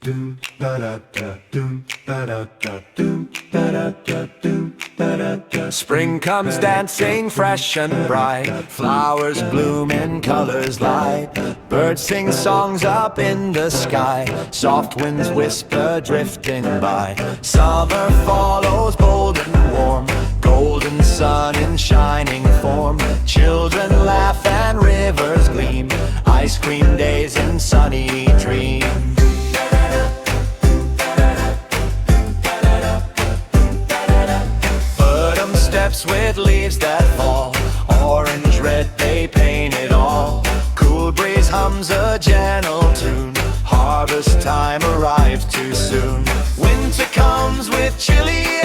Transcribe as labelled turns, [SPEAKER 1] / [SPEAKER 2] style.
[SPEAKER 1] Doom ba da da doom ba da da doom ba da da doom ba da da.
[SPEAKER 2] Spring comes dancing fresh and bright, flowers bloom in colors light, birds sing songs up in the sky, soft winds whisper drifting by. Summer follows bold and warm, golden sun in shining form. Children laugh and rivers gleam, ice cream days in sunny dreams. Steps with leaves that fall, orange, red, they paint it all. Cool breeze hums a gentle tune, harvest time arrived too soon. Winter comes with chilly